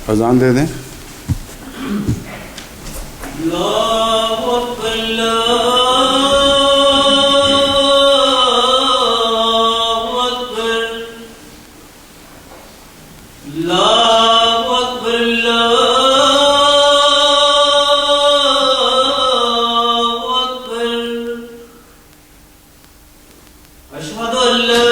اذان دے دیں. اللہ اکبر اللہ اکبر اللہ اکبر اللہ اکبر اشہد ان لا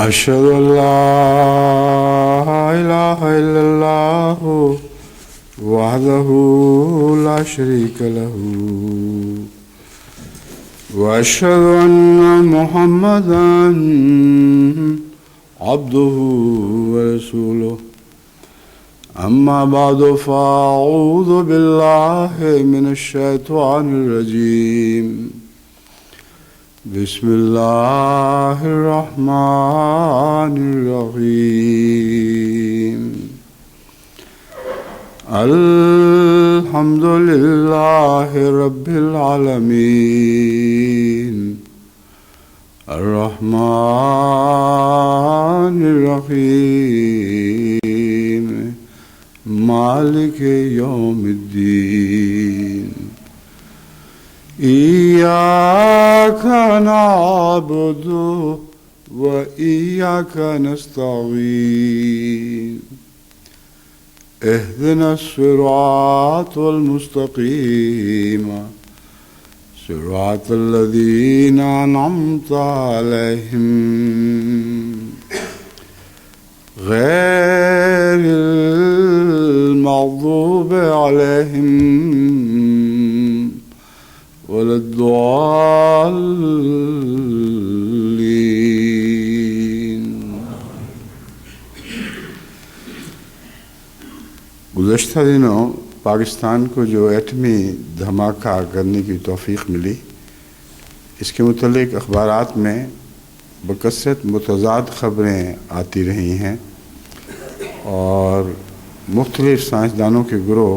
أشهد أن لا إله إلا الله وحده لا شريك له وأشهد أن محمدا عبده ورسوله أما بعد فأعوذ بالله من الشيطان الرجيم بسم الله الرحمن الرحيم الحمد لله رب العالمين الرحمن الرحيم مالك يوم الدين إياك نعبد وإياك نستعين اهدنا الصراط المستقيم صراط الذين أنعمت عليهم غير المغضوب عليهم ولا الضالين. گزشتہ دنوں پاکستان کو جو ایٹمی دھماکہ کرنے کی توفیق ملی، اس کے متعلق اخبارات میں بکثرت متضاد خبریں آتی رہی ہیں اور مختلف سائنسدانوں کے گروہ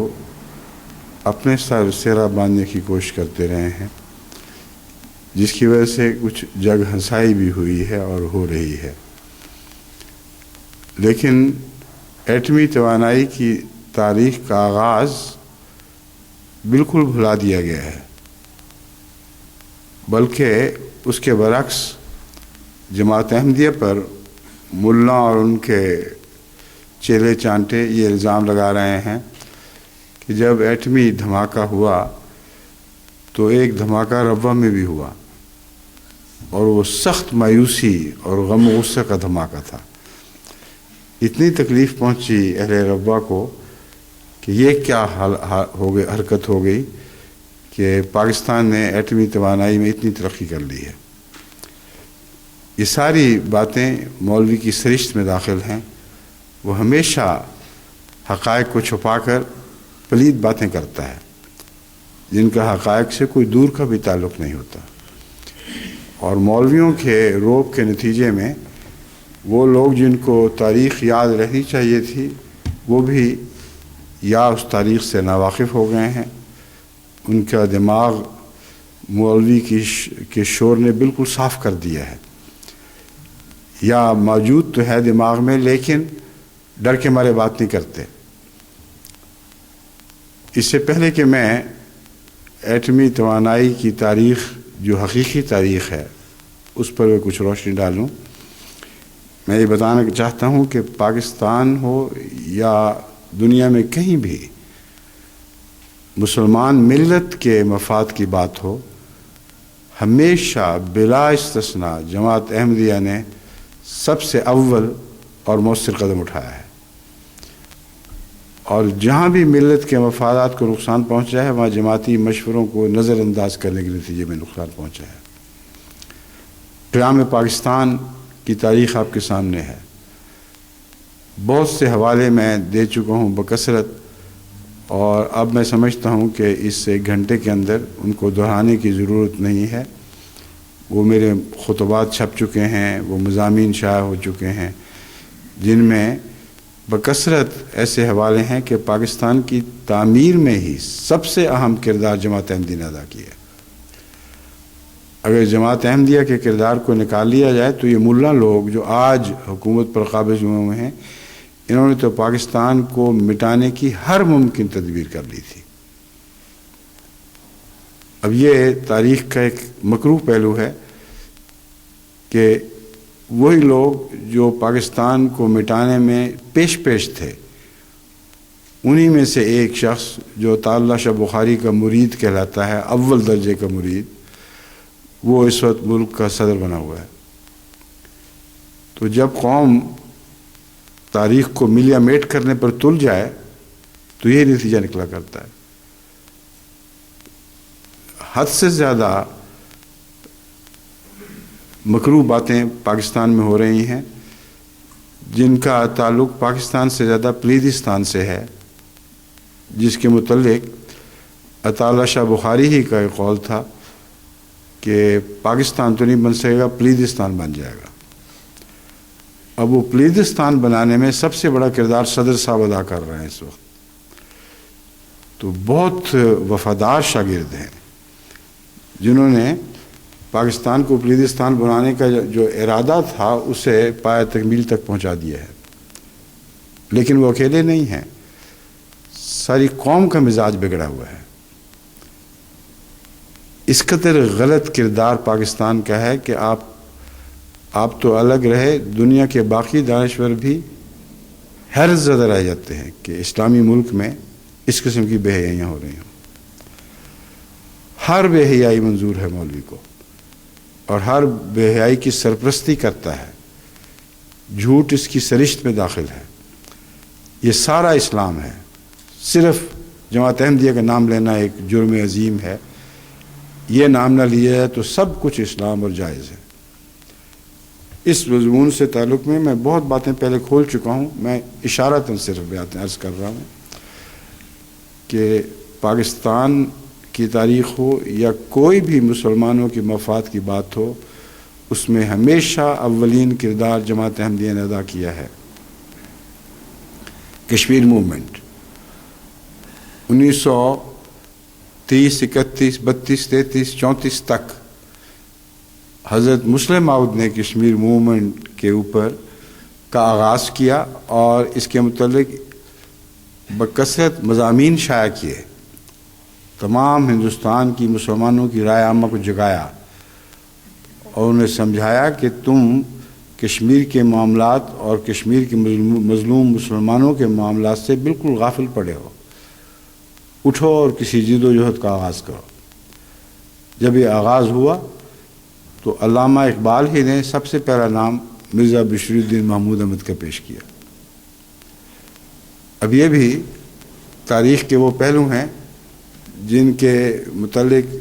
اپنے سر سیرا باندھنے کی کوشش کرتے رہے ہیں، جس کی وجہ سے کچھ جگ ہنسائی بھی ہوئی ہے اور ہو رہی ہے. لیکن ایٹمی توانائی کی تاریخ کا آغاز بالکل بھلا دیا گیا ہے، بلکہ اس کے برعکس جماعت احمدیہ پر ملا اور ان کے چیلے چانٹے یہ الزام لگا رہے ہیں کہ جب ایٹمی دھماکہ ہوا تو ایک دھماکہ ربوہ میں بھی ہوا اور وہ سخت مایوسی اور غم و غصے کا دھماکہ تھا. اتنی تکلیف پہنچی اہل ربوہ کو کہ یہ کیا حرکت ہو گئی کہ پاکستان نے ایٹمی توانائی میں اتنی ترقی کر لی ہے. یہ ساری باتیں مولوی کی سرشت میں داخل ہیں. وہ ہمیشہ حقائق کو چھپا کر پلید باتیں کرتا ہے جن کا حقائق سے کوئی دور کا بھی تعلق نہیں ہوتا. اور مولویوں کے روب کے نتیجے میں وہ لوگ جن کو تاریخ یاد رہنی چاہیے تھی وہ بھی یا اس تاریخ سے ناواقف ہو گئے ہیں، ان کا دماغ مولوی کے شور نے بالکل صاف کر دیا ہے، یا موجود تو ہے دماغ میں لیکن ڈر کے مارے بات نہیں کرتے۔ اس سے پہلے کہ میں ایٹمی توانائی کی تاریخ جو حقیقی تاریخ ہے اس پر کچھ روشنی ڈالوں، میں یہ بتانا چاہتا ہوں کہ پاکستان ہو یا دنیا میں کہیں بھی مسلمان ملت کے مفاد کی بات ہو، ہمیشہ بلا استثناء جماعت احمدیہ نے سب سے اول اور مؤثر قدم اٹھایا ہے، اور جہاں بھی ملت کے مفادات کو نقصان پہنچا ہے وہاں جماعتی مشوروں کو نظر انداز کرنے کے نتیجے میں نقصان پہنچا ہے۔ قیام پاکستان کی تاریخ آپ کے سامنے ہے، بہت سے حوالے میں دے چکا ہوں بکثرت، اور اب میں سمجھتا ہوں کہ اس 1 گھنٹے کے اندر ان کو دہرانے کی ضرورت نہیں ہے۔ وہ میرے خطبات چھپ چکے ہیں، وہ مضامین شائع ہو چکے ہیں جن میں بکثرت ایسے حوالے ہیں کہ پاکستان کی تعمیر میں ہی سب سے اہم کردار جماعت احمدیہ نے ادا کیا ہے۔ اگر جماعت احمدیہ کے کردار کو نکال لیا جائے تو یہ ملا لوگ جو آج حکومت پر قابض ہوئے ہیں، انہوں نے تو پاکستان کو مٹانے کی ہر ممکن تدبیر کر لی تھی۔ اب یہ تاریخ کا ایک مکروہ پہلو ہے کہ وہی لوگ جو پاکستان کو مٹانے میں پیش تھے، انہی میں سے ایک شخص جو اطاع اللہ شاہ بخاری کا مرید کہلاتا ہے، اول درجے کا مرید، وہ اس وقت ملک کا صدر بنا ہوا ہے۔ تو جب قوم تاریخ کو ملیا میٹ کرنے پر تل جائے تو یہ نتیجہ نکلا کرتا ہے۔ حد سے زیادہ مکروہ باتیں پاکستان میں ہو رہی ہیں جن کا تعلق پاکستان سے زیادہ پلیدستان سے ہے، جس کے متعلق اطاع اللہ شاہ بخاری ہی کا ایک قول تھا کہ پاکستان تو نہیں بن سکے گا، پلیدستان بن جائے گا۔ اب وہ پلیدستان بنانے میں سب سے بڑا کردار صدر صاحب ادا کر رہے ہیں اس وقت، تو بہت وفادار شاگرد ہیں جنہوں نے پاکستان کو پلیدستان بنانے کا جو ارادہ تھا اسے پایہ تکمیل تک پہنچا دیا ہے۔ لیکن وہ اکیلے نہیں ہیں، ساری قوم کا مزاج بگڑا ہوا ہے۔ اس قدر غلط کردار پاکستان کا ہے کہ آپ تو الگ رہے، دنیا کے باقی دانشور بھی حیرت زدہ رہ جاتے ہیں کہ اسلامی ملک میں اس قسم کی بے حیائیاں ہو رہی ہوں۔ ہر بے حیائی منظور ہے مولوی کو، اور ہر بے حیائی کی سرپرستی کرتا ہے، جھوٹ اس کی سرشت میں داخل ہے۔ یہ سارا اسلام ہے، صرف جماعت احمدیہ کا نام لینا ایک جرم عظیم ہے۔ یہ نام نہ لیا جائے تو سب کچھ اسلام اور جائز ہے۔ اس مضمون سے تعلق میں بہت باتیں پہلے کھول چکا ہوں، میں اشارتاً صرف باتیں عرض کر رہا ہوں کہ پاکستان کی تاریخ ہو یا کوئی بھی مسلمانوں کے مفاد کی بات ہو، اس میں ہمیشہ اولین کردار جماعت احمدیہ نے ادا کیا ہے۔ کشمیر موومنٹ 1930، 31، 32، 33، 34 تک حضرت مسلم ماؤد نے کشمیر موومنٹ کے اوپر کا آغاز کیا اور اس کے متعلق بکثرت مضامین شائع کیے، تمام ہندوستان کی مسلمانوں کی رائے عامہ کو جگایا اور انہیں سمجھایا کہ تم کشمیر کے معاملات اور کشمیر کے مظلوم مسلمانوں کے معاملات سے بالکل غافل پڑے ہو، اٹھو اور کسی جد و جہد کا آغاز کرو۔ جب یہ آغاز ہوا تو علامہ اقبال ہی نے سب سے پہلا نام مرزا بشیر الدین محمود احمد کا پیش کیا۔ اب یہ بھی تاریخ کے وہ پہلو ہیں جن کے متعلق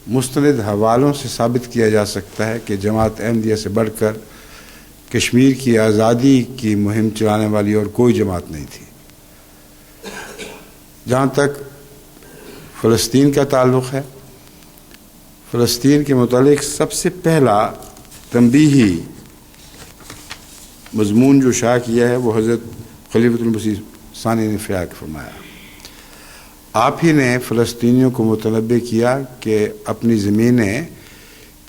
مستند حوالوں سے ثابت کیا جا سکتا ہے کہ جماعت احمدیہ سے بڑھ کر کشمیر کی آزادی کی مہم چلانے والی اور کوئی جماعت نہیں تھی۔ جہاں تک فلسطین کا تعلق ہے، فلسطین کے متعلق سب سے پہلا تنبیہی مضمون جو شائع کیا ہے وہ حضرت خلیفۃ المسیح ثانی نے فرمایا. آپ ہی نے فلسطینیوں کو متنبہ کیا کہ اپنی زمینیں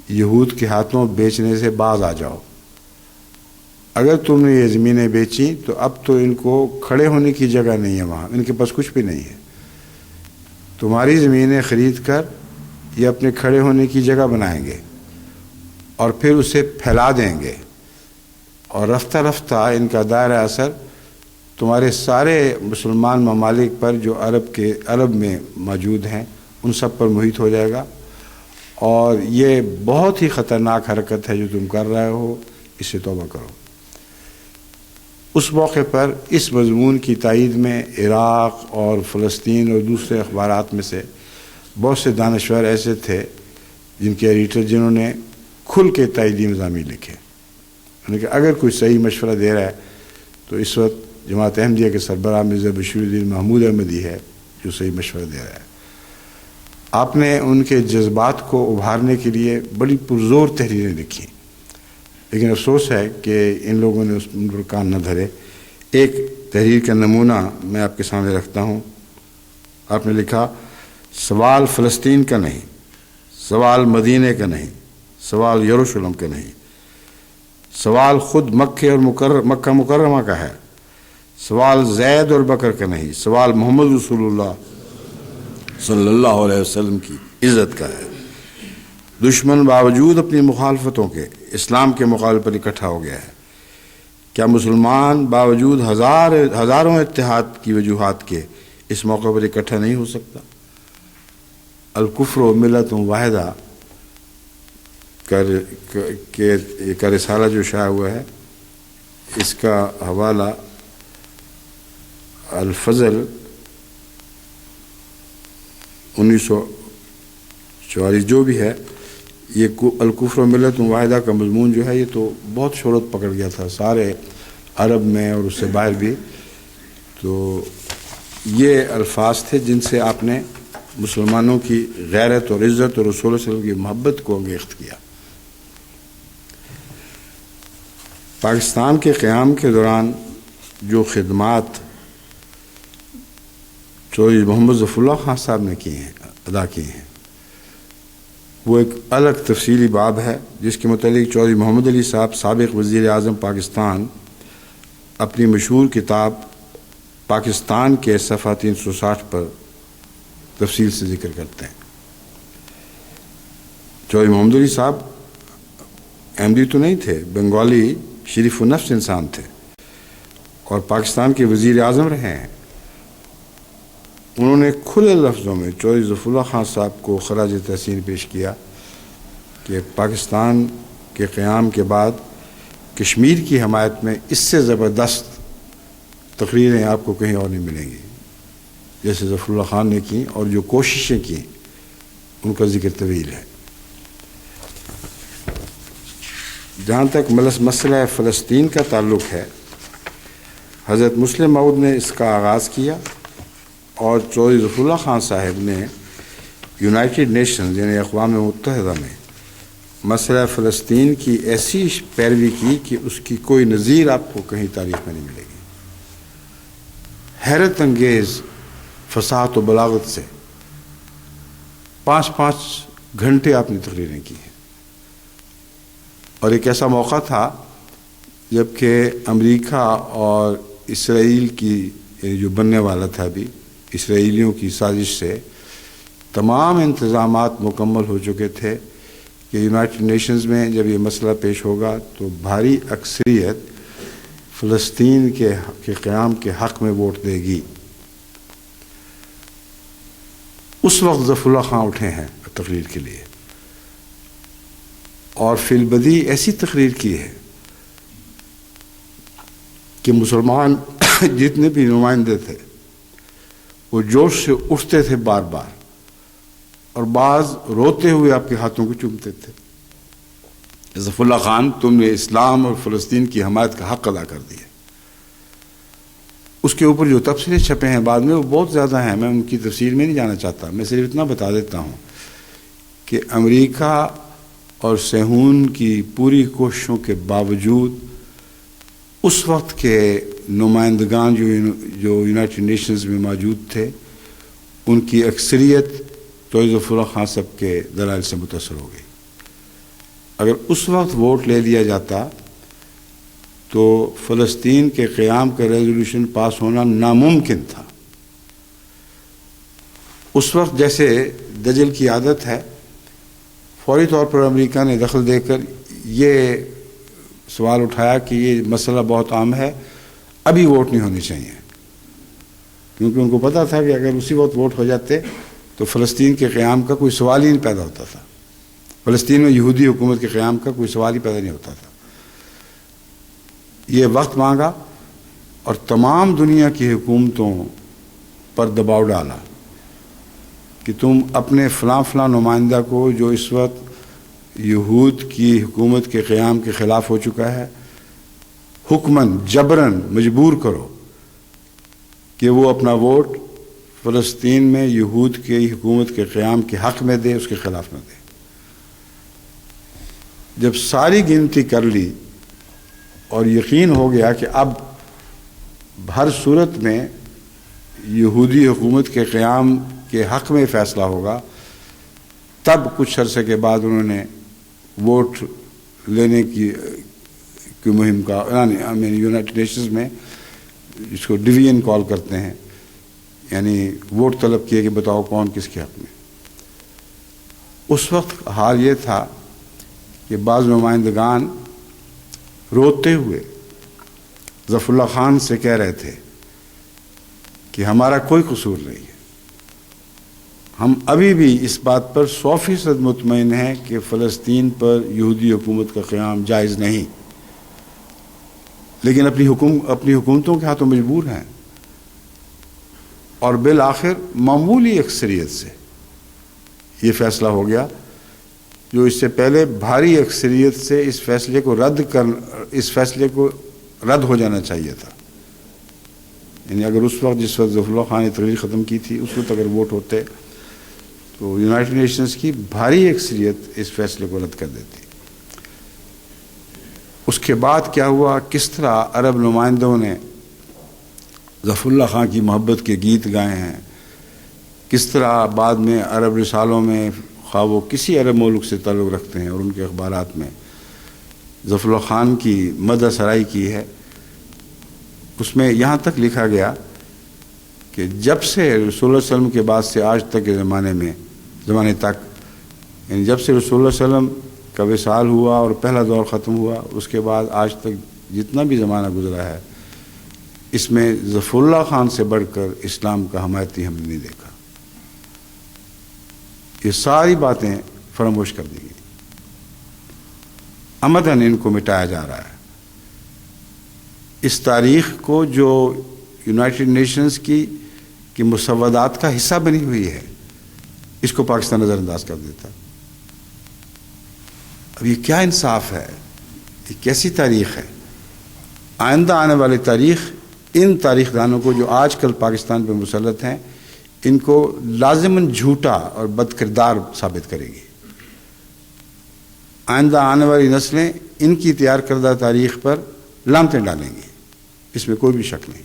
یہود کے ہاتھوں بیچنے سے باز آ جاؤ. اگر تم نے یہ زمینیں بیچیں تو اب تو ان کو کھڑے ہونے کی جگہ نہیں ہے، وہاں ان کے پاس کچھ بھی نہیں ہے. تمہاری زمینیں خرید کر یہ اپنے کھڑے ہونے کی جگہ بنائیں گے اور پھر اسے پھیلا دیں گے، اور رفتہ رفتہ ان کا دائرہ اثر تمہارے سارے مسلمان ممالک پر جو عرب میں موجود ہیں ان سب پر محیط ہو جائے گا. اور یہ بہت ہی خطرناک حرکت ہے جو تم کر رہے ہو، اس سے توبہ کرو. اس موقع پر اس مضمون کی تائید میں عراق اور فلسطین اور دوسرے اخبارات میں سے بہت سے دانشور ایسے تھے جن کے ایڈیٹر جنہوں نے کھل کے تائیدی مضامین لکھے. کہ اگر کوئی صحیح مشورہ دے رہا ہے تو اس وقت جماعت احمدیہ کے سربراہ مرزا بشیر الدین محمود احمدی ہے جو صحیح مشورہ دے رہا ہے. آپ نے ان کے جذبات کو ابھارنے کے لیے بڑی پرزور تحریریں لکھی، لیکن افسوس ہے کہ ان لوگوں نے اس پر کان نہ دھرے. ایک تحریر کا نمونہ میں آپ کے سامنے رکھتا ہوں. آپ نے لکھا: سوال فلسطین کا نہیں، سوال مدینے کا نہیں، سوال یروشلم کا نہیں، سوال خود مکہ اور مکہ مکرمہ کا ہے، سوال زید اور بکر کا نہیں، سوال محمد رسول اللہ صلی اللہ علیہ وسلم کی عزت کا ہے. دشمن باوجود اپنی مخالفتوں کے اسلام کے مقابلے پر اکٹھا ہو گیا ہے. کیا مسلمان باوجود ہزاروں اتحاد کی وجوہات کے اس موقع پر اکٹھا نہیں ہو سکتا؟ الکفر و ملت واحدہ کا رسالہ جو شائع ہوا ہے، اس کا حوالہ الفضل 1944 جو بھی ہے، یہ الکفر و ملت واحدہ کا مضمون جو ہے یہ تو بہت شہرت پکڑ گیا تھا سارے عرب میں اور اس سے باہر بھی. تو یہ الفاظ تھے جن سے آپ نے مسلمانوں کی غیرت اور عزت اور رسول صلی اللہ علیہ وسلم کی محبت کو انگیخت کیا. پاکستان کے قیام کے دوران جو خدمات چودھری محمد ظفر اللہ خان صاحب نے ادا کی ہیں، وہ ایک الگ تفصیلی باب ہے جس کے متعلق چودھری محمد علی صاحب سابق وزیر اعظم پاکستان اپنی مشہور کتاب پاکستان کے صفحہ 360 پر تفصیل سے ذکر کرتے ہیں. چودھری محمد علی صاحب احمدی تو نہیں تھے، بنگالی شریف النفس انسان تھے اور پاکستان کے وزیر اعظم رہے ہیں. انہوں نے کھلے لفظوں میں چودھری ظفر اللہ خان صاحب کو خراج تحسین پیش کیا کہ پاکستان کے قیام کے بعد کشمیر کی حمایت میں اس سے زبردست تقریریں آپ کو کہیں اور نہیں ملیں گی جیسے ظفر اللہ خان نے کی، اور جو کوششیں کی ان کا ذکر طویل ہے. جہاں تک مسئلہ فلسطین کا تعلق ہے، حضرت مسلم موعود نے اس کا آغاز کیا اور چودھری ظفر اللہ خان صاحب نے یونائٹڈ نیشنز یعنی اقوام متحدہ میں مسئلہ فلسطین کی ایسی پیروی کی کہ اس کی کوئی نظیر آپ کو کہیں تاریخ میں نہیں ملے گی. حیرت انگیز فصاحت و بلاغت سے 5 گھنٹے آپ نے تقریریں کی ہیں. اور ایک ایسا موقع تھا جب کہ امریکہ اور اسرائیل کی جو بننے والا تھا ابھی اسرائیلیوں کی سازش سے تمام انتظامات مکمل ہو چکے تھے کہ یونائٹڈ نیشنز میں جب یہ مسئلہ پیش ہوگا تو بھاری اکثریت فلسطین کے قیام کے حق میں ووٹ دے گی. اس وقت ظفر اللہ خان اٹھے ہیں تقریر کے لیے اور فی البدی ایسی تقریر کی ہے کہ مسلمان جتنے بھی نمائندے تھے وہ جوش سے اٹھتے تھے بار بار، اور بعض روتے ہوئے آپ کے ہاتھوں کو چومتے تھے. ظفر اللہ خان، تم نے اسلام اور فلسطین کی حمایت کا حق ادا کر دیا. اس کے اوپر جو تبصرے چھپے ہیں بعد میں وہ بہت زیادہ ہیں، میں ان کی تفصیل میں نہیں جانا چاہتا. میں صرف اتنا بتا دیتا ہوں کہ امریکہ اور صہیون کی پوری کوششوں کے باوجود اس وقت کے نمائندگان جو یونائٹڈ نیشنز میں موجود تھے ان کی اکثریت توحید ظفر اللہ خان صاحب کے دلائل سے متاثر ہو گئی. اگر اس وقت ووٹ لے لیا جاتا تو فلسطین کے قیام کا ریزولوشن پاس ہونا ناممکن تھا. اس وقت جیسے دجل کی عادت ہے فوری طور پر امریکہ نے دخل دے کر یہ سوال اٹھایا کہ یہ مسئلہ بہت عام ہے, ابھی ووٹ نہیں ہونے چاہیے, کیونکہ ان کو پتہ تھا کہ اگر اسی وقت ووٹ ہو جاتے تو فلسطین کے قیام کا کوئی سوال ہی نہیں پیدا ہوتا تھا. فلسطین میں یہودی حکومت کے قیام کا کوئی سوال ہی پیدا نہیں ہوتا تھا. یہ وقت مانگا اور تمام دنیا کی حکومتوں پر دباؤ ڈالا کہ تم اپنے فلاں فلاں نمائندہ کو جو اس وقت یہود کی حکومت کے قیام کے خلاف ہو چکا ہے حکماً جبراً مجبور کرو کہ وہ اپنا ووٹ فلسطین میں یہود کی حکومت کے قیام کے حق میں دے, اس کے خلاف نہ دے. جب ساری گنتی کر لی اور یقین ہو گیا کہ اب ہر صورت میں یہودی حکومت کے قیام کے حق میں فیصلہ ہوگا, تب کچھ عرصے کے بعد انہوں نے ووٹ لینے کی مہم کا یونائٹڈ نیشنز میں جس کو ڈویژن کال کرتے ہیں, یعنی ووٹ طلب کیے کہ بتاؤ کون کس کے حق میں. اس وقت حال یہ تھا کہ بعض نمائندگان روتے ہوئے ظفر اللہ خان سے کہہ رہے تھے کہ ہمارا کوئی قصور نہیں ہے, ہم ابھی بھی اس بات پر 100% مطمئن ہیں کہ فلسطین پر یہودی حکومت کا قیام جائز نہیں, لیکن اپنی حکومتوں کے ہاتھوں مجبور ہیں. اور بالآخر معمولی اکثریت سے یہ فیصلہ ہو گیا جو اس سے پہلے بھاری اکثریت سے اس فیصلے کو رد ہو جانا چاہیے تھا. یعنی اگر اس وقت جس وقت ظفر اللہ خان نے تقریر ختم کی تھی اس وقت اگر ووٹ ہوتے تو یونائٹڈ نیشنز کی بھاری اکثریت اس فیصلے کو رد کر دیتی. اس کے بعد کیا ہوا, کس طرح عرب نمائندوں نے ظفر اللہ خان کی محبت کے گیت گائے ہیں, کس طرح بعد میں عرب رسالوں میں خواہ وہ کسی عرب ملک سے تعلق رکھتے ہیں اور ان کے اخبارات میں ظفر اللہ خان کی مدح سرائی کی ہے. اس میں یہاں تک لکھا گیا کہ جب سے رسول اللہ صلی اللہ علیہ وسلم کے بعد سے آج تک کے زمانے تک, یعنی جب سے رسول اللہ صلی اللہ علیہ وسلم کا وصال ہوا اور پہلا دور ختم ہوا اس کے بعد آج تک جتنا بھی زمانہ گزرا ہے اس میں ظفر اللہ خان سے بڑھ کر اسلام کا حمایتی ہم نے نہیں دیکھا. یہ ساری باتیں فراموش کر دی گئی, عمداً ان کو مٹایا جا رہا ہے. اس تاریخ کو جو یونائٹڈ نیشنز کی مسودات کا حصہ بنی ہوئی ہے اس کو پاکستان نظر انداز کر دیتا. اب یہ کیا انصاف ہے, یہ کیسی تاریخ ہے. آئندہ آنے والی تاریخ ان تاریخ دانوں کو جو آج کل پاکستان پہ مسلط ہیں ان کو لازماً جھوٹا اور بد کردار ثابت کرے گی. آئندہ آنے والی نسلیں ان کی تیار کردہ تاریخ پر لعنتیں ڈالیں گی, اس میں کوئی بھی شک نہیں.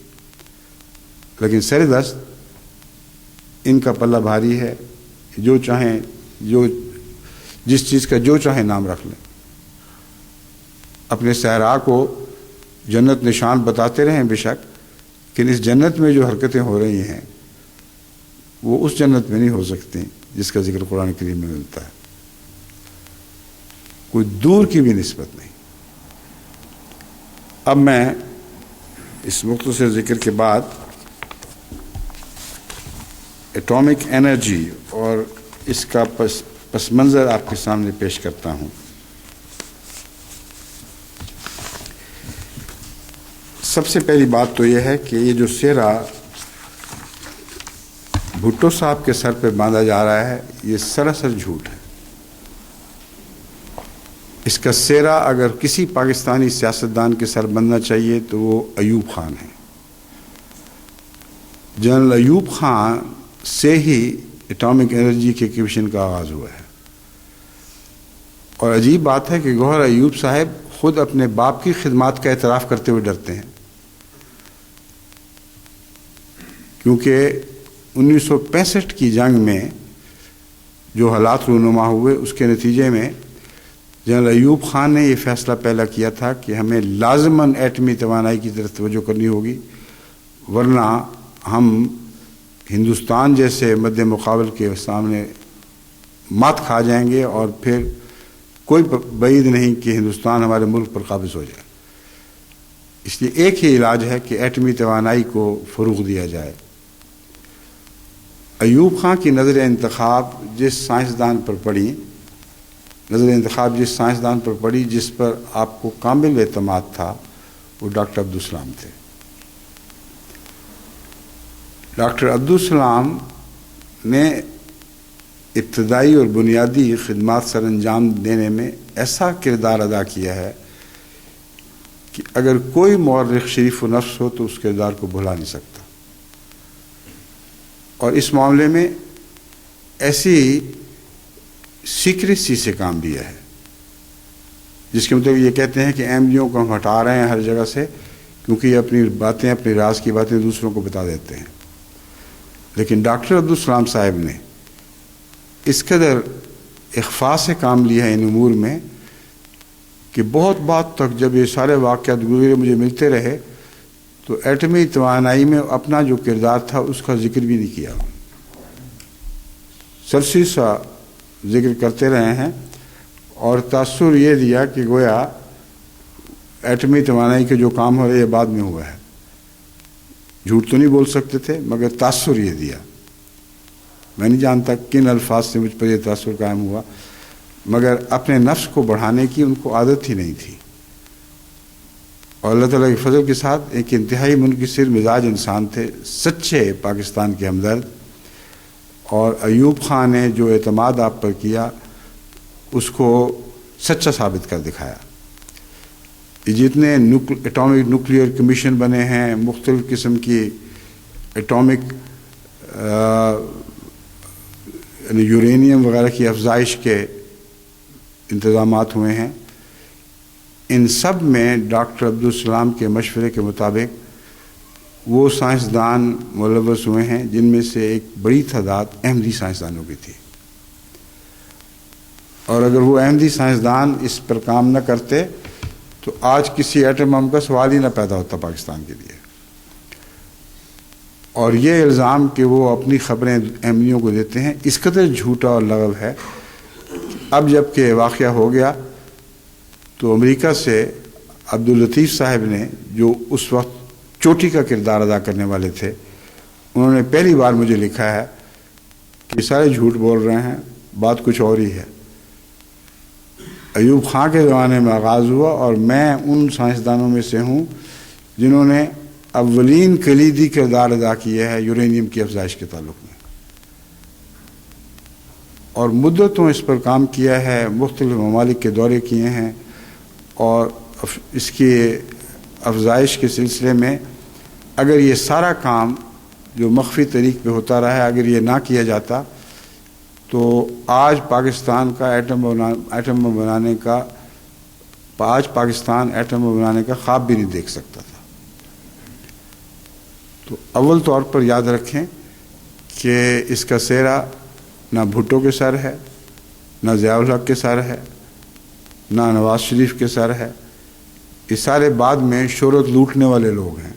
لیکن سر دست ان کا پلہ بھاری ہے, جو چاہیں جس چیز کا جو چاہیں نام رکھ لیں, اپنے صحرا کو جنت نشان بتاتے رہیں بے شک, لیکن اس جنت میں جو حرکتیں ہو رہی ہیں وہ اس جنت میں نہیں ہو سکتی جس کا ذکر قرآن کریم میں ملتا ہے, کوئی دور کی بھی نسبت نہیں. اب میں اس مختصر ذکر کے بعد ایٹامک انرجی اور اس کا پس منظر آپ کے سامنے پیش کرتا ہوں. سب سے پہلی بات تو یہ ہے کہ یہ جو سہرا بھٹو صاحب کے سر پہ باندھا جا رہا ہے یہ سراسر جھوٹ ہے. اس کا سہرا اگر کسی پاکستانی سیاستدان کے سر بننا چاہیے تو وہ ایوب خان ہے. جنرل ایوب خان سے ہی ایٹامک انرجی کے کمیشن کا آغاز ہوا ہے. اور عجیب بات ہے کہ گوہر ایوب صاحب خود اپنے باپ کی خدمات کا اعتراف کرتے ہوئے ڈرتے ہیں، کیونکہ 1965 کی جنگ میں جو حالات رونما ہوئے اس کے نتیجے میں جنرل ایوب خان نے یہ فیصلہ پہلا کیا تھا کہ ہمیں لازماً ایٹمی توانائی کی طرف توجہ کرنی ہوگی، ورنہ ہم ہندوستان جیسے مد مقابل کے سامنے مات کھا جائیں گے، اور پھر کوئی بعید نہیں کہ ہندوستان ہمارے ملک پر قابض ہو جائے۔ اس لیے ایک ہی علاج ہے کہ ایٹمی توانائی کو فروغ دیا جائے۔ ایوب خان کی نظر انتخاب جس سائنسدان پر پڑی جس پر آپ کو کامل اعتماد تھا، وہ ڈاکٹر عبدالسلام تھے۔ ڈاکٹر عبدالسلام نے ابتدائی اور بنیادی خدمات سر انجام دینے میں ایسا کردار ادا کیا ہے کہ اگر کوئی مورخ شریف و نفس ہو تو اس کردار کو بھلا نہیں سکتا، اور اس معاملے میں ایسی سیکریسی سے کام لیا ہے جس کے مطابق یہ کہتے ہیں کہ احمدیوں کو ہم ہٹا رہے ہیں ہر جگہ سے کیونکہ یہ اپنی راز کی باتیں دوسروں کو بتا دیتے ہیں، لیکن ڈاکٹر عبدالسلام صاحب نے اس قدر اخفاء سے کام لیا ہے ان امور میں کہ بہت بات تک جب یہ سارے واقعات گزرے مجھے ملتے رہے تو ایٹمی توانائی میں اپنا جو کردار تھا اس کا ذکر بھی نہیں کیا، سرسی سا ذکر کرتے رہے ہیں، اور تاثر یہ دیا کہ گویا ایٹمی توانائی کے جو کام ہو رہے یہ بعد میں ہوا ہے۔ جھوٹ تو نہیں بول سکتے تھے مگر تاثر یہ دیا۔ میں نہیں جانتا کن الفاظ سے مجھ پر یہ تاثر قائم ہوا، مگر اپنے نفس کو بڑھانے کی ان کو عادت ہی نہیں تھی، اور اللہ تعالیٰ کے فضل کے ساتھ ایک انتہائی منکسر مزاج انسان تھے، سچے پاکستان کے ہمدرد، اور ایوب خان نے جو اعتماد آپ پر کیا اس کو سچا ثابت کر دکھایا۔ جتنے اٹامک نیوکلیئر کمیشن بنے ہیں، مختلف قسم کی اٹامک یورینیم وغیرہ کی افزائش کے انتظامات ہوئے ہیں، ان سب میں ڈاکٹر عبدالسلام کے مشورے کے مطابق وہ سائنسدان ملوث ہوئے ہیں جن میں سے ایک بڑی تعداد احمدی سائنسدانوں کی تھی، اور اگر وہ احمدی سائنسدان اس پر کام نہ کرتے تو آج کسی ایٹم بم کا سوال ہی نہ پیدا ہوتا پاکستان کے لیے۔ اور یہ الزام کہ وہ اپنی خبریں احمدیوں کو دیتے ہیں اس قدر جھوٹا اور لغو ہے۔ اب جب کہ واقعہ ہو گیا تو امریکہ سے عبداللطیف صاحب نے جو اس وقت چوٹی کا کردار ادا کرنے والے تھے، انہوں نے پہلی بار مجھے لکھا ہے کہ سارے جھوٹ بول رہے ہیں، بات کچھ اور ہی ہے۔ ایوب خان کے زمانے میں آغاز ہوا اور میں ان سائنسدانوں میں سے ہوں جنہوں نے اولین کلیدی کردار ادا کیا ہے یورینیم کی افزائش کے تعلق میں، اور مدتوں اس پر کام کیا ہے، مختلف ممالک کے دورے کیے ہیں، اور اس کی افزائش کے سلسلے میں اگر یہ سارا کام جو مخفی طریق پہ ہوتا رہا ہے اگر یہ نہ کیا جاتا تو آج پاکستان کا ایٹم بم بنانے کا خواب بھی نہیں دیکھ سکتا تھا۔ تو اول طور پر یاد رکھیں کہ اس کا سہرا نہ بھٹو کے سر ہے، نہ ضیاء الحق کے سر ہے، نہ نواز شریف کے سر ہے، یہ سارے بعد میں شہرت لوٹنے والے لوگ ہیں۔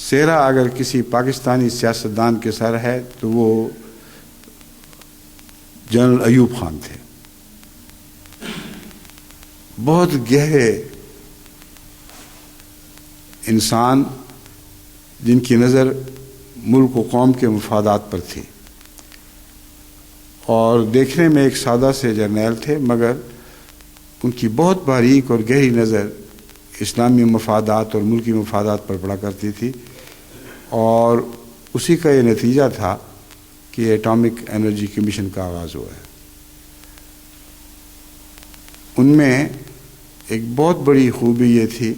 سہرا اگر کسی پاکستانی سیاستدان کے سر ہے تو وہ جنرل ایوب خان تھے، بہت گہرے انسان جن کی نظر ملک و قوم کے مفادات پر تھی، اور دیکھنے میں ایک سادہ سے جرنیل تھے مگر ان کی بہت باریک اور گہری نظر اسلامی مفادات اور ملکی مفادات پر پڑا کرتی تھی، اور اسی کا یہ نتیجہ تھا کہ اٹامک انرجی کمیشن کا آغاز ہوا ہے۔ ان میں ایک بہت بڑی خوبی یہ تھی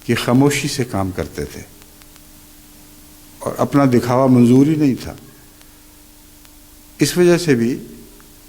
کہ خاموشی سے کام کرتے تھے اور اپنا دکھاوا منظور ہی نہیں تھا۔ اس وجہ سے بھی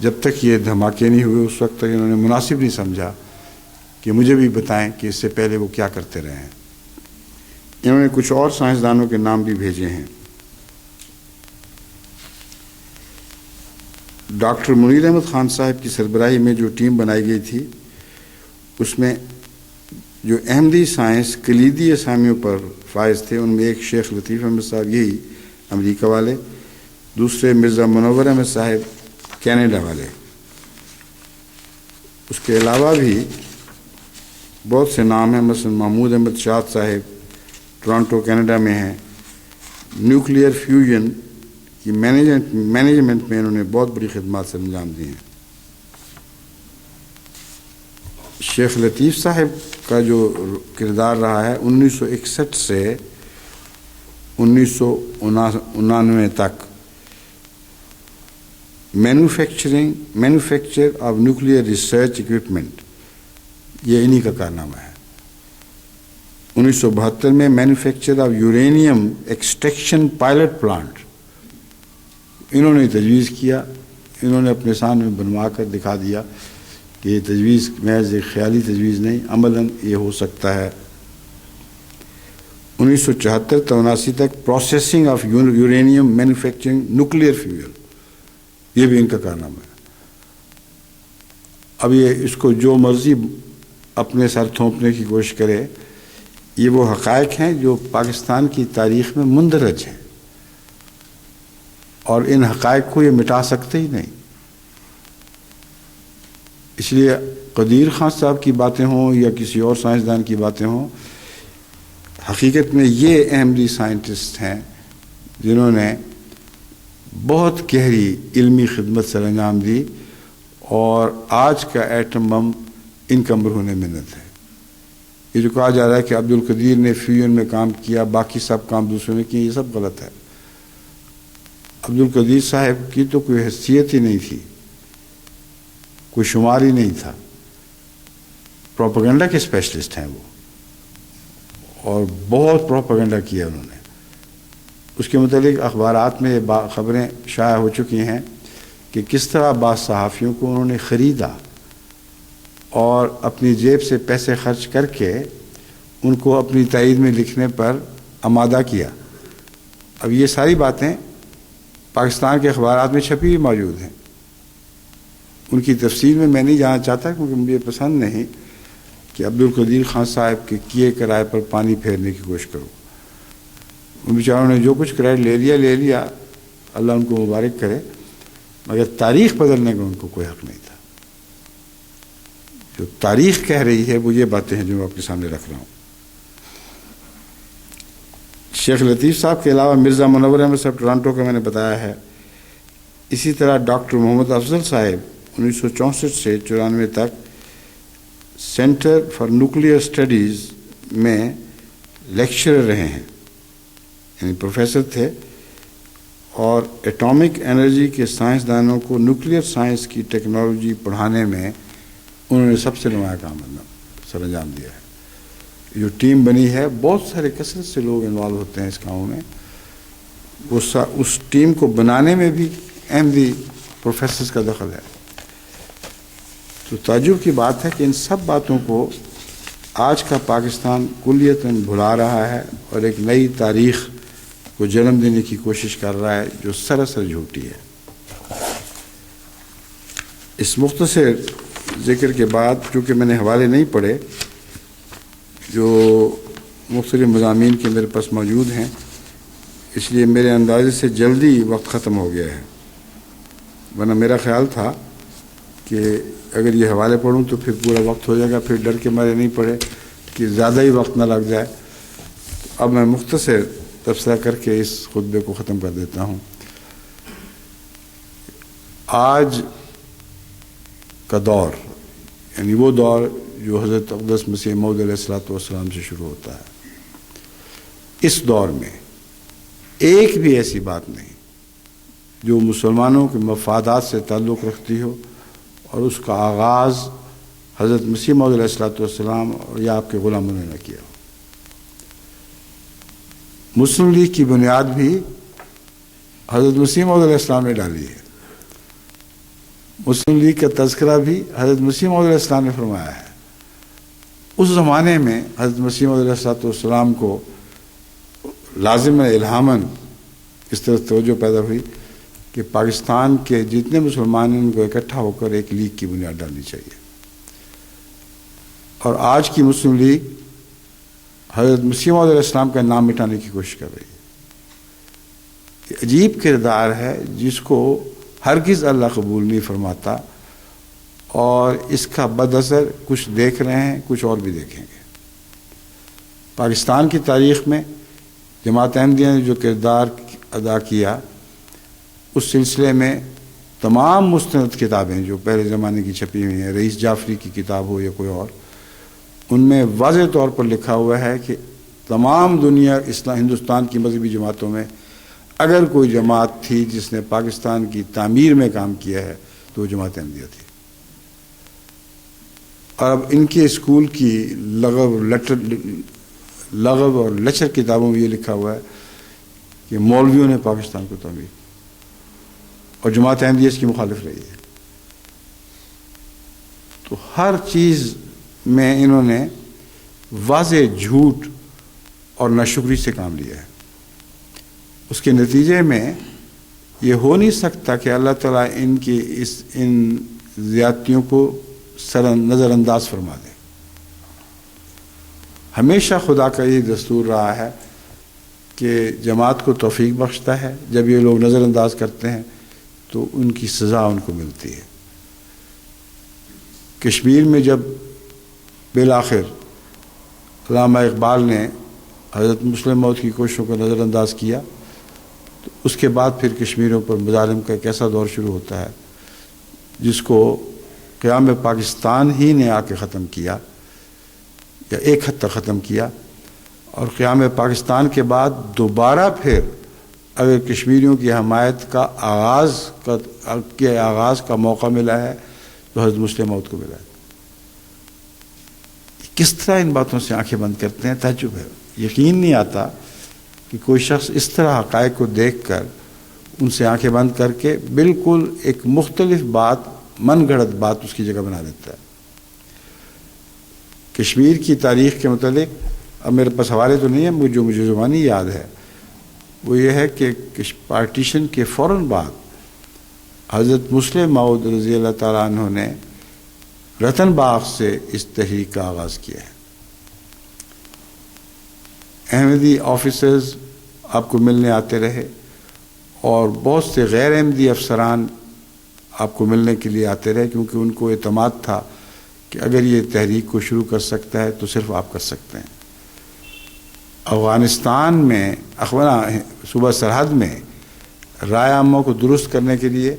جب تک یہ دھماکے نہیں ہوئے اس وقت تک انہوں نے مناسب نہیں سمجھا کہ مجھے بھی بتائیں کہ اس سے پہلے وہ کیا کرتے رہے ہیں۔ انہوں نے کچھ اور سائنسدانوں کے نام بھی بھیجے ہیں۔ ڈاکٹر منیر احمد خان صاحب کی سربراہی میں جو ٹیم بنائی گئی تھی اس میں جو احمدی سائنس کلیدی اسامیوں پر فائز تھے ان میں ایک شیخ لطیف احمد صاحب یہی امریکہ والے، دوسرے مرزا منور احمد صاحب کینیڈا والے۔ اس کے علاوہ بھی بہت سے نام ہیں، مثلا محمود احمد شاد صاحب ٹورانٹو کینیڈا میں ہیں۔ نیوکلیئر فیوژن کی مینجمنٹ میں انہوں نے بہت بڑی خدمات سے انجام دی ہیں۔ شیخ لطیف صاحب کا جو کردار رہا ہے 1961 سے 1999 تک manufacture of nuclear research equipment, یہ انہی کا کارنامہ ہے۔ 1972 میں manufacture of uranium extraction pilot plant انہوں نے تجویز کیا، انہوں نے اپنے سامنے بنوا کر دکھا دیا کہ یہ تجویز محض ایک خیالی تجویز نہیں، عملاً یہ ہو سکتا ہے۔ 1974-79 تک processing of uranium manufacturing nuclear fuel, یہ بھی ان کا کارنامہ ہے۔ اب یہ اس کو جو مرضی اپنے سر تھونپنے کی کوشش کرے، یہ وہ حقائق ہیں جو پاکستان کی تاریخ میں مندرج ہیں، اور ان حقائق کو یہ مٹا سکتے ہی نہیں۔ اس لیے قدیر خان صاحب کی باتیں ہوں یا کسی اور سائنسدان کی باتیں ہوں، حقیقت میں یہ احمدی سائنٹسٹ ہیں جنہوں نے بہت گہری علمی خدمت سر انجام دی، اور آج کا ایٹم بم ان کا مرہون منت ہے۔ یہ جو کہا جا رہا ہے کہ عبد القدیر نے فیوژن میں کام کیا، باقی سب کام دوسروں نے کیے، یہ سب غلط ہے۔ عبد القدیر صاحب کی تو کوئی حیثیت ہی نہیں تھی، کوئی شمار ہی نہیں تھا، پروپیگنڈا کے اسپیشلسٹ ہیں وہ، اور بہت پروپیگنڈا کیا انہوں نے۔ اس کے متعلق اخبارات میں خبریں شائع ہو چکی ہیں کہ کس طرح بعض صحافیوں کو انہوں نے خریدا اور اپنی جیب سے پیسے خرچ کر کے ان کو اپنی تائید میں لکھنے پر آمادہ کیا۔ اب یہ ساری باتیں پاکستان کے اخبارات میں چھپی ہوئی موجود ہیں، ان کی تفصیل میں نہیں جانا چاہتا کیونکہ مجھے پسند نہیں کہ عبد القدیر خان صاحب کے کیے کرائے پر پانی پھیرنے کی کوشش کروں۔ ان بیچاروں نے جو کچھ کرائے لے لیا، اللہ ان کو مبارک کرے، مگر تاریخ بدلنے کا ان کو کوئی حق نہیں تھا۔ جو تاریخ کہہ رہی ہے وہ یہ باتیں ہیں جو میں آپ کے سامنے رکھ رہا ہوں۔ شیخ لطیف صاحب کے علاوہ مرزا منور احمد صاحب ٹورانٹو کا میں نے بتایا ہے، اسی طرح ڈاکٹر محمد افضل صاحب 1964 سے 94 تک سینٹر فار نیوکلیئر اسٹڈیز میں لیکچرر رہے ہیں، یعنی پروفیسر تھے، اور ایٹامک انرجی کے سائنسدانوں کو نیوکلیئر سائنس کی ٹیکنالوجی پڑھانے میں انہوں نے سب سے نمایاں کام سر انجام دیا ہے۔ جو ٹیم بنی ہے، بہت سارے کثرت سے لوگ انوالو ہوتے ہیں اس کاموں میں، اس ٹیم کو بنانے میں بھی احمدی پروفیسرز کا دخل ہے۔ تو تعجب کی بات ہے کہ ان سب باتوں کو آج کا پاکستان کلیتاً بھلا رہا ہے اور ایک نئی تاریخ کو جنم دینے کی کوشش کر رہا ہے جو سراسر جھوٹی ہے۔ اس مختصر ذکر کے بعد، چونکہ میں نے حوالے نہیں پڑھے جو مختلف مضامین کے میرے پاس موجود ہیں، اس لیے میرے اندازے سے جلدی وقت ختم ہو گیا ہے، ورنہ میرا خیال تھا کہ اگر یہ حوالے پڑھوں تو پھر پورا وقت ہو جائے گا، پھر ڈر کے مارے نہیں پڑھے کہ زیادہ ہی وقت نہ لگ جائے۔ اب میں مختصر تبصرہ کر کے اس خطبے کو ختم کر دیتا ہوں۔ آج کا دور، یعنی وہ دور جو حضرت اقدس مسیح موعود علیہ الصلوۃ والسلام سے شروع ہوتا ہے، اس دور میں ایک بھی ایسی بات نہیں جو مسلمانوں کے مفادات سے تعلق رکھتی ہو اور اس کا آغاز حضرت مسیح موعود علیہ الصلوۃ والسلام اور یا آپ کے غلاموں نے نہ کیا ہو۔ مسلم لیگ کی بنیاد بھی حضرت مسیح موعود علیہ السلام نے ڈالی ہے، مسلم لیگ کا تذکرہ بھی حضرت مسیح موعود علیہ السلام نے فرمایا ہے۔ اس زمانے میں حضرت مسیح موعود علیہ السلام کو لازم الہاماً اس طرح توجہ پیدا ہوئی کہ پاکستان کے جتنے مسلمان ہیں ان کو اکٹھا ہو کر ایک لیگ کی بنیاد ڈالنی چاہیے، اور آج کی مسلم لیگ حضرت مسیح موعود علیہ السلام کا نام مٹانے کی کوشش کر رہی ہے۔ یہ عجیب کردار ہے جس کو ہرگز اللہ قبول نہیں فرماتا، اور اس کا بد اثر کچھ دیکھ رہے ہیں، کچھ اور بھی دیکھیں گے۔ پاکستان کی تاریخ میں جماعت احمدیہ نے جو کردار ادا کیا، اس سلسلے میں تمام مستند کتابیں جو پہلے زمانے کی چھپی ہوئی ہیں، رئیس جعفری کی کتاب ہو یا کوئی اور، ان میں واضح طور پر لکھا ہوا ہے کہ تمام دنیا ہندوستان کی مذہبی جماعتوں میں اگر کوئی جماعت تھی جس نے پاکستان کی تعمیر میں کام کیا ہے تو وہ جماعت احمدیہ تھی۔ اور اب ان کے اسکول کی لغو اور لچر کتابوں میں یہ لکھا ہوا ہے کہ مولویوں نے پاکستان کو تعمیر، اور جماعت احمدیہ اس کی مخالف رہی ہے۔ تو ہر چیز میں انہوں نے واضح جھوٹ اور ناشکری سے کام لیا ہے۔ اس کے نتیجے میں یہ ہو نہیں سکتا کہ اللہ تعالیٰ ان زیادتیوں کو نظر انداز فرما دے۔ ہمیشہ خدا کا یہ دستور رہا ہے کہ جماعت کو توفیق بخشتا ہے، جب یہ لوگ نظر انداز کرتے ہیں تو ان کی سزا ان کو ملتی ہے۔ کشمیر میں جب بالآخر علامہ اقبال نے حضرت مسلم موعود کی کوششوں کو نظر انداز کیا، تو اس کے بعد پھر کشمیریوں پر مظالم کا ایک ایسا دور شروع ہوتا ہے جس کو قیام پاکستان ہی نے آ کے ختم کیا، یا ایک حد تک ختم کیا۔ اور قیام پاکستان کے بعد دوبارہ پھر اگر کشمیریوں کی حمایت کا آغاز کا موقع ملا ہے تو حضرت مسلم موعود کو ملا ہے۔ کس طرح ان باتوں سے آنکھیں بند کرتے ہیں، تعجب ہے۔ یقین نہیں آتا کہ کوئی شخص اس طرح حقائق کو دیکھ کر ان سے آنکھیں بند کر کے بالکل ایک مختلف بات، من گھڑت بات اس کی جگہ بنا دیتا ہے۔ کشمیر کی تاریخ کے متعلق اب میرے پاس حوالے تو نہیں ہے، جو مجھے زبانی یاد ہے وہ یہ ہے کہ پارٹیشن کے فوراً بعد حضرت مسلم موعود رضی اللہ تعالیٰ عنہ نے رتن باغ سے اس تحریک کا آغاز کیا ہے۔ احمدی آفیسرز آپ کو ملنے آتے رہے، اور بہت سے غیر احمدی افسران آپ کو ملنے کے لیے آتے رہے، کیونکہ ان کو اعتماد تھا کہ اگر یہ تحریک کو شروع کر سکتا ہے تو صرف آپ کر سکتے ہیں۔ افغانستان میں صوبہ سرحد میں رائے عامہ کو درست کرنے کے لیے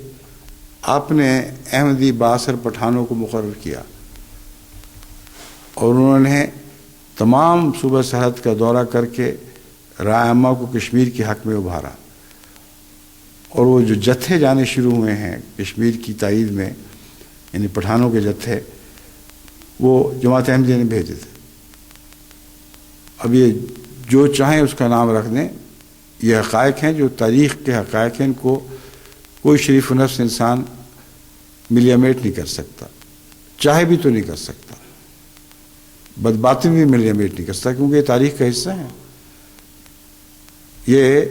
آپ نے احمدی بااثر پٹھانوں کو مقرر کیا، اور انہوں نے تمام صوبہ سرحد کا دورہ کر کے رائے عامہ کو کشمیر کے حق میں ابھارا، اور وہ جو جتھے جانے شروع ہوئے ہیں کشمیر کی تائید میں، یعنی پٹھانوں کے جتھے، وہ جماعت احمدیہ نے بھیجے تھے۔ اب یہ جو چاہیں اس کا نام رکھ دیں، یہ حقائق ہیں جو تاریخ کے حقائق ہیں، ان کو کوئی شریف نفس انسان ملیامیٹ نہیں کر سکتا، چاہے بھی تو نہیں کر سکتا، بدباطن بھی ملیامیٹ نہیں کر سکتا، کیونکہ یہ تاریخ کا حصہ ہے۔ یہ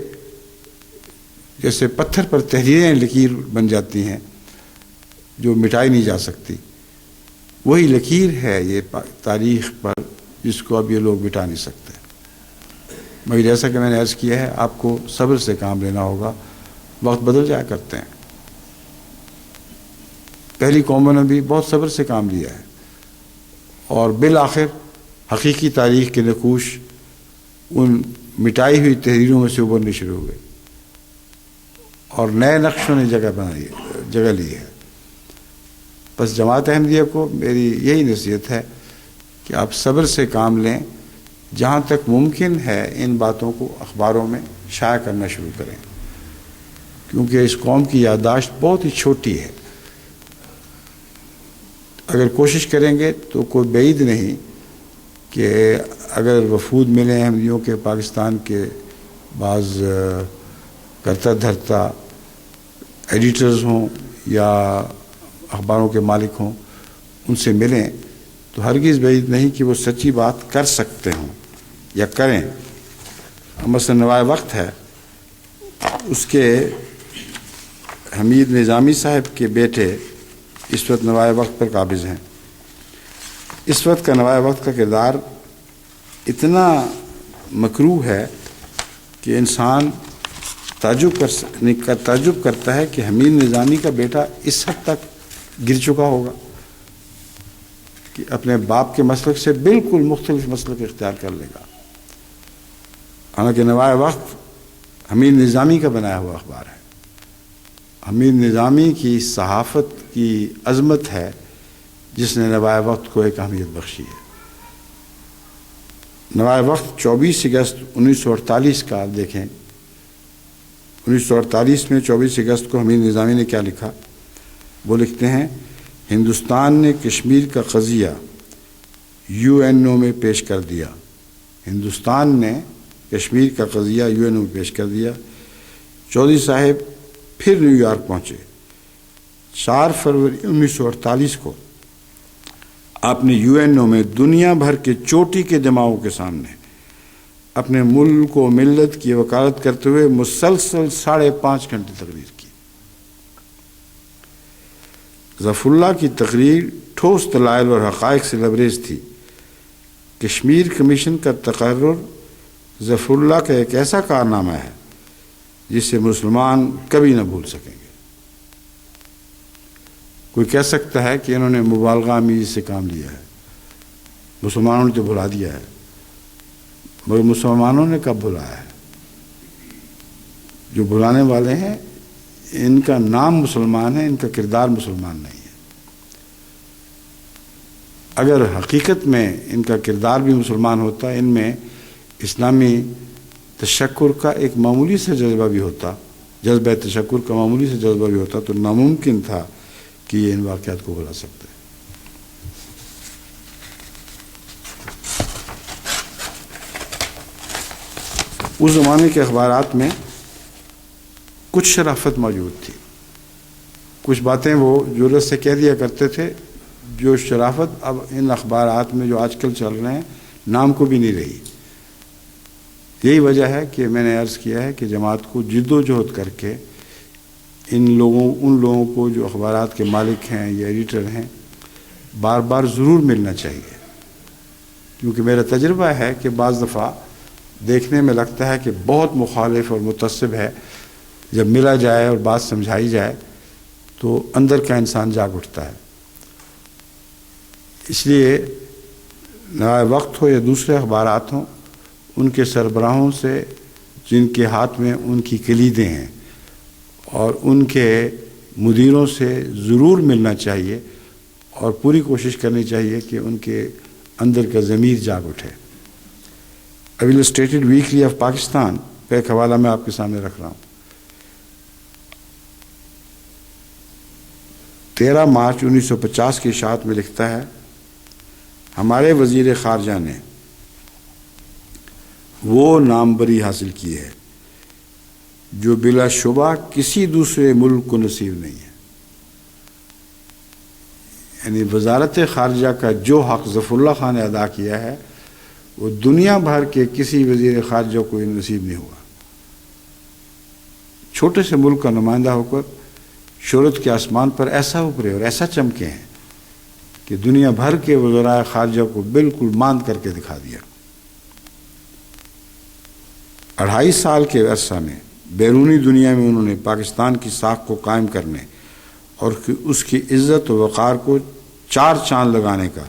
جیسے پتھر پر تحریریں لکیر بن جاتی ہیں جو مٹائی نہیں جا سکتی، وہی لکیر ہے یہ تاریخ پر جس کو اب یہ لوگ مٹا نہیں سکتے۔ مگر جیسا کہ میں نے عرض کیا ہے، آپ کو صبر سے کام لینا ہوگا، وقت بدل جایا کرتے ہیں۔ پہلی قوموں نے بھی بہت صبر سے کام لیا ہے، اور بالآخر حقیقی تاریخ کے نقوش ان مٹائی ہوئی تحریروں میں سے ابھرنے شروع ہوئے، اور نئے نقشوں نے جگہ لی ہے۔ بس جماعت احمدیہ کو میری یہی نصیحت ہے کہ آپ صبر سے کام لیں، جہاں تک ممکن ہے ان باتوں کو اخباروں میں شائع کرنا شروع کریں، کیونکہ اس قوم کی یادداشت بہت ہی چھوٹی ہے۔ اگر کوشش کریں گے تو کوئی بعید نہیں کہ اگر وفود ملیں احمدیوں کے، پاکستان کے بعض کرتا دھرتا ایڈیٹرز ہوں یا اخباروں کے مالک ہوں ان سے ملیں تو ہرگز بعید نہیں کہ وہ سچی بات کر سکتے ہوں یا کریں. مثلا نوائے وقت ہے، اس کے حمید نظامی صاحب کے بیٹے اس وقت نوائے وقت پر قابض ہیں. اس وقت کا نوائے وقت کا کردار اتنا مکروہ ہے کہ انسان تعجب کرتا ہے کہ حمید نظامی کا بیٹا اس حد تک گر چکا ہوگا کہ اپنے باپ کے مسلک سے بالکل مختلف مسلک اختیار کر لے گا. حالانکہ نوائے وقت حمید نظامی کا بنایا ہوا اخبار ہے. حمید نظامی کی صحافت کی عظمت ہے جس نے نوائے وقت کو ایک اہمیت بخشی ہے. نوائے وقت 24 اگست 1948 کا دیکھیں. 1948 میں 24 اگست کو حمید نظامی نے کیا لکھا؟ وہ لکھتے ہیں ہندوستان نے کشمیر کا قضیہ UN میں پیش کر دیا. ہندوستان نے کشمیر کا قضیہ UN میں پیش کر دیا. چودھری صاحب پھر نیو یارک پہنچے. 4 فروری 1948 کو آپ نے UN میں دنیا بھر کے چوٹی کے جماعوں کے سامنے اپنے ملک و ملت کی وکالت کرتے ہوئے مسلسل 5.5 گھنٹے تقریر کی. ظفر اللہ کی تقریر ٹھوس دلائل اور حقائق سے لبریز تھی. کشمیر کمیشن کا تقرر ظفر اللہ کا ایک ایسا کارنامہ ہے جسے مسلمان کبھی نہ بھول سکیں گے. کوئی کہہ سکتا ہے کہ انہوں نے مبالغہ آمیزی سے کام لیا ہے، مسلمانوں نے تو بھلا دیا ہے. مگر مسلمانوں نے کب بھلایا ہے؟ جو بھلانے والے ہیں ان کا نام مسلمان ہے، ان کا کردار مسلمان نہیں ہے. اگر حقیقت میں ان کا کردار بھی مسلمان ہوتا، ان میں اسلامی تشکر کا ایک معمولی سے جذبہ بھی ہوتا، جذبہ تشکر کا معمولی سے جذبہ بھی ہوتا، تو ناممکن تھا کہ یہ ان واقعات کو بھلا سکتے. اس زمانے کے اخبارات میں کچھ شرافت موجود تھی. کچھ باتیں وہ جرأت سے کہہ دیا کرتے تھے جو شرافت اب ان اخبارات میں جو آج کل چل رہے ہیں نام کو بھی نہیں رہی. یہی وجہ ہے کہ میں نے عرض کیا ہے کہ جماعت کو جد و جہد کر کے ان لوگوں کو جو اخبارات کے مالک ہیں یا ایڈیٹر ہیں بار بار ضرور ملنا چاہیے. کیونکہ میرا تجربہ ہے کہ بعض دفعہ دیکھنے میں لگتا ہے کہ بہت مخالف اور متعصب ہے، جب ملا جائے اور بات سمجھائی جائے تو اندر کا انسان جاگ اٹھتا ہے. اس لیے نوائے وقت ہو یا دوسرے اخبارات ہوں، ان کے سربراہوں سے جن کے ہاتھ میں ان کی کلیدیں ہیں اور ان کے مدیروں سے ضرور ملنا چاہیے اور پوری کوشش کرنی چاہیے کہ ان کے اندر کا ضمیر جاگ اٹھے. السٹریٹڈ ویکلی آف پاکستان کا ایک حوالہ میں آپ کے سامنے رکھ رہا ہوں. 13 مارچ 1950 کی اشاعت میں لکھتا ہے ہمارے وزیر خارجہ نے وہ ناموری حاصل کی ہے جو بلا شبہ کسی دوسرے ملک کو نصیب نہیں ہے. یعنی وزارت خارجہ کا جو حق ظفر اللہ خان نے ادا کیا ہے وہ دنیا بھر کے کسی وزیر خارجہ کو نصیب نہیں ہوا. چھوٹے سے ملک کا نمائندہ ہو کر شہرت کے آسمان پر ایسا ابھرے اور ایسا چمکے ہیں کہ دنیا بھر کے وزرائے خارجہ کو بالکل ماند کر کے دکھا دیا. 2.5 سال کے عرصہ میں بیرونی دنیا میں انہوں نے پاکستان کی ساکھ کو قائم کرنے اور اس کی عزت و وقار کو 4 چاند لگانے کا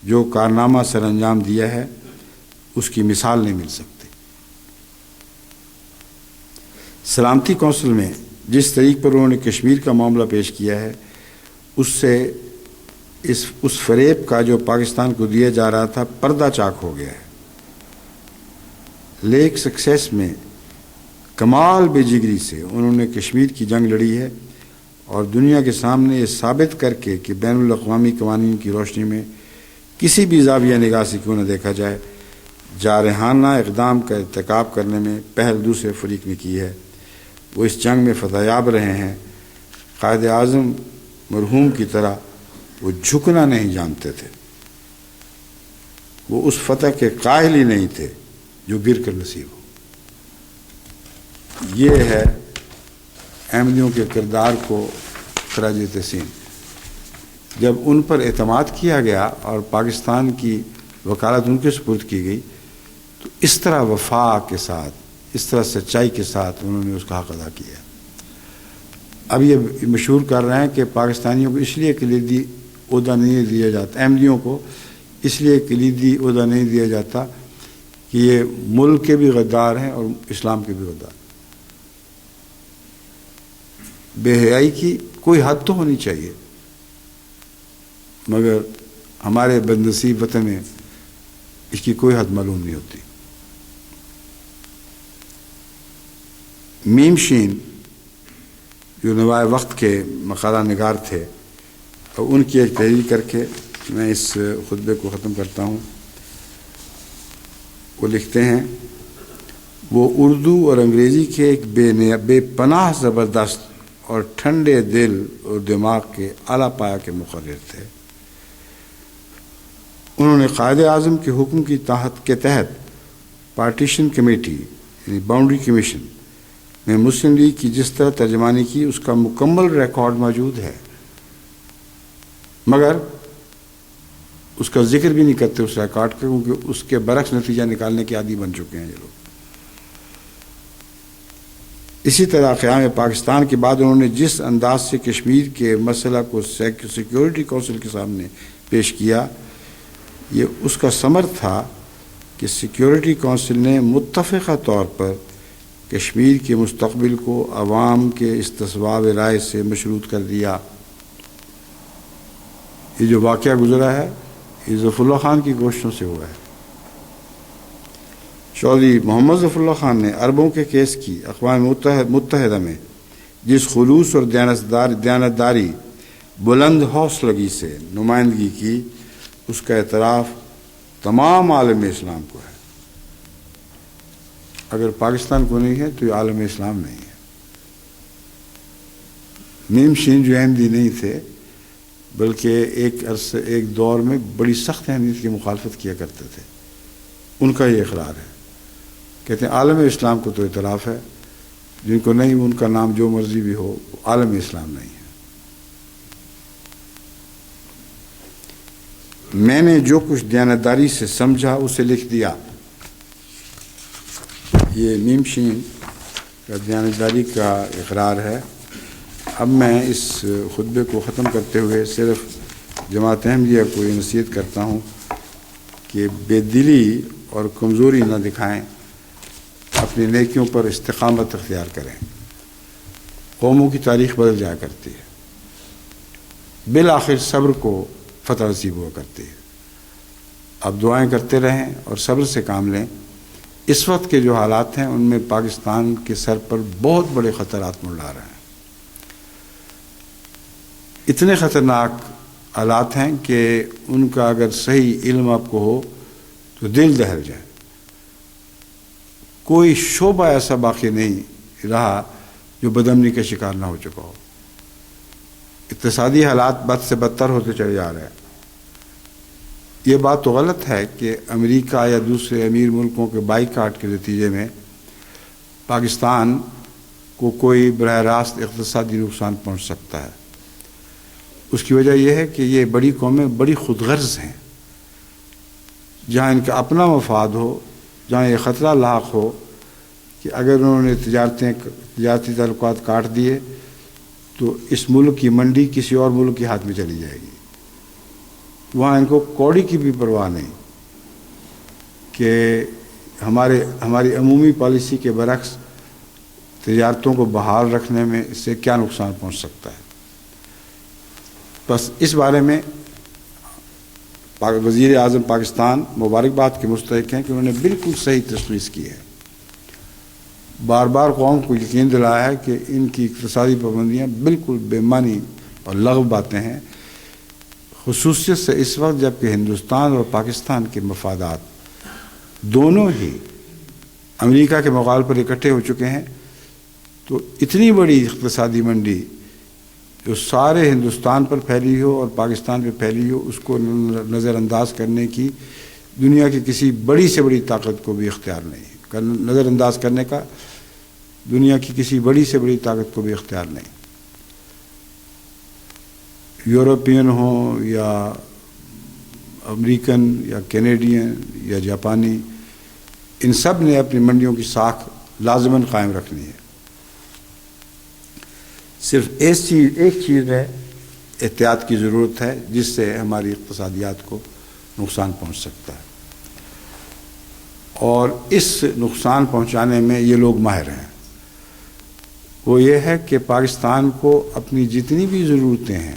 جو کارنامہ سر انجام دیا ہے اس کی مثال نہیں مل سکتی. سلامتی کونسل میں جس طریق پر انہوں نے کشمیر کا معاملہ پیش کیا ہے اس سے اس فریب کا جو پاکستان کو دیا جا رہا تھا پردہ چاک ہو گیا ہے. لیک سکسیس میں کمال بے جگری سے انہوں نے کشمیر کی جنگ لڑی ہے اور دنیا کے سامنے یہ ثابت کر کے کہ بین الاقوامی قوانین کی روشنی میں کسی بھی زاویہ نگاہ سے کیوں نہ دیکھا جائے جارحانہ اقدام کا ارتکاب کرنے میں پہل دوسرے فریق نے کی ہے. وہ اس جنگ میں فتح یاب رہے ہیں. قائد اعظم مرحوم کی طرح وہ جھکنا نہیں جانتے تھے، وہ اس فتح کے قائل ہی نہیں تھے جو گر کر نصیب ہو۔ یہ ہے احمدیوں کے کردار کو خراج تحسین۔ جب ان پر اعتماد کیا گیا اور پاکستان کی وکالت ان کے سپرد کی گئی تو اس طرح وفا کے ساتھ، اس طرح سچائی کے ساتھ انہوں نے اس کا حق ادا کیا۔ اب یہ مشہور کر رہے ہیں کہ پاکستانیوں کو اس لیے کلیدی عہدہ نہیں دیا جاتا، احمدیوں کو اس لیے کلیدی عہدہ نہیں دیا جاتا کہ یہ ملک کے بھی غدار ہیں اور اسلام کے بھی غدار۔ بے حیائی کی کوئی حد تو ہونی چاہیے، مگر ہمارے بدنصیب وطن میں اس کی کوئی حد معلوم نہیں ہوتی۔ میم شین جو نوائے وقت کے مقالہ نگار تھے، اور ان کی ایک تحریر کر کے میں اس خطبے کو ختم کرتا ہوں۔ وہ لکھتے ہیں، وہ اردو اور انگریزی کے ایک بے پناہ زبردست اور ٹھنڈے دل اور دماغ کے اعلیٰ پایہ کے مقرر تھے۔ انہوں نے قائد اعظم کے حکم کے تحت پارٹیشن کمیٹی یعنی باؤنڈری کمیشن میں مسلم لیگ کی جس طرح ترجمانی کی اس کا مکمل ریکارڈ موجود ہے، مگر اس کا ذکر بھی نہیں کرتے اس ریکارڈ کا، کیونکہ اس کے برعکس نتیجہ نکالنے کے عادی بن چکے ہیں یہ لوگ۔ اسی طرح قیام پاکستان کے بعد انہوں نے جس انداز سے کشمیر کے مسئلہ کو سیکیورٹی کونسل کے سامنے پیش کیا، یہ اس کا ثمر تھا کہ سیکیورٹی کونسل نے متفقہ طور پر کشمیر کے مستقبل کو عوام کے استصواب رائے سے مشروط کر دیا۔ یہ جو واقعہ گزرا ہے یہ ظفر اللہ خان کی گوشتوں سے ہوا ہے۔ چودھری محمد ظفر اللہ خان نے عربوں کے کیس کی اقوام متحدہ میں جس خلوص اور دیانتداری بلند حوصلگی سے نمائندگی کی، اس کا اعتراف تمام عالم اسلام کو ہے۔ اگر پاکستان کو نہیں ہے تو یہ عالم اسلام نہیں ہے۔ میم شین جو احمدی نہیں تھے بلکہ ایک دور میں بڑی سخت احمدیت کی مخالفت کیا کرتے تھے، ان کا یہ اقرار ہے، کہتے ہیں عالم اسلام کو تو اعتراف ہے، جن کو نہیں ان کا نام جو مرضی بھی ہو، عالم اسلام نہیں ہے۔ میں نے جو کچھ دیانتداری سے سمجھا اسے لکھ دیا۔ یہ میم شین کا دیانتداری کا اقرار ہے۔ اب میں اس خطبے کو ختم کرتے ہوئے صرف جماعت احمدیہ کو یہ نصیحت کرتا ہوں کہ بے دلی اور کمزوری نہ دکھائیں، اپنی نیکیوں پر استقامت اختیار کریں۔ قوموں کی تاریخ بدل جایا کرتی ہے، بالآخر صبر کو فتح نصیب ہوا کرتی ہے۔ اب دعائیں کرتے رہیں اور صبر سے کام لیں۔ اس وقت کے جو حالات ہیں ان میں پاکستان کے سر پر بہت بڑے خطرات منڈلا رہے ہیں۔ اتنے خطرناک حالات ہیں کہ ان کا اگر صحیح علم آپ کو ہو تو دل دہل جائے۔ کوئی شعبہ ایسا باقی نہیں رہا جو بدامنی کا شکار نہ ہو چکا ہو۔ اقتصادی حالات بد سے بدتر ہوتے چلے جا رہے ہیں۔ یہ بات تو غلط ہے کہ امریکہ یا دوسرے امیر ملکوں کے بائیکاٹ کے نتیجے میں پاکستان کو کوئی براہ راست اقتصادی نقصان پہنچ سکتا ہے۔ اس کی وجہ یہ ہے کہ یہ بڑی قومیں بڑی خود غرض ہیں۔ جہاں ان کا اپنا مفاد ہو، جہاں یہ خطرہ لاحق ہو کہ اگر انہوں نے تجارتی تعلقات کاٹ دیے تو اس ملک کی منڈی کسی اور ملک کے ہاتھ میں چلی جائے گی۔ وہاں ان کو کوڑی کی بھی پرواہ نہیں کہ ہماری عمومی پالیسی کے برعکس تجارتوں کو بحال رکھنے میں اس سے کیا نقصان پہنچ سکتا ہے۔ بس اس بارے میں وزیر اعظم پاکستان مبارکباد کے مستحق ہیں کہ انہوں نے بالکل صحیح تشخیص کی ہے۔ بار بار قوم کو یقین دلایا ہے کہ ان کی اقتصادی پابندیاں بالکل بے معنی اور لغو باتیں ہیں، خصوصیت سے اس وقت جب کہ ہندوستان اور پاکستان کے مفادات دونوں ہی امریکہ کے مقابلے پر اکٹھے ہو چکے ہیں، تو اتنی بڑی اقتصادی منڈی جو سارے ہندوستان پر پھیلی ہو اور پاکستان پہ پھیلی ہو، اس کو نظر انداز کرنے کی دنیا کی کسی بڑی سے بڑی طاقت کو بھی اختیار نہیں ہے، نظر انداز کرنے کا دنیا کی کسی بڑی سے بڑی طاقت کو بھی اختیار نہیں۔ یورپین ہوں یا امریکن یا کینیڈین یا جاپانی، ان سب نے اپنی منڈیوں کی ساکھ لازماً قائم رکھنی ہے۔ صرف ایک چیز میں احتیاط کی ضرورت ہے جس سے ہماری اقتصادیات کو نقصان پہنچ سکتا ہے، اور اس نقصان پہنچانے میں یہ لوگ ماہر ہیں۔ وہ یہ ہے کہ پاکستان کو اپنی جتنی بھی ضرورتیں ہیں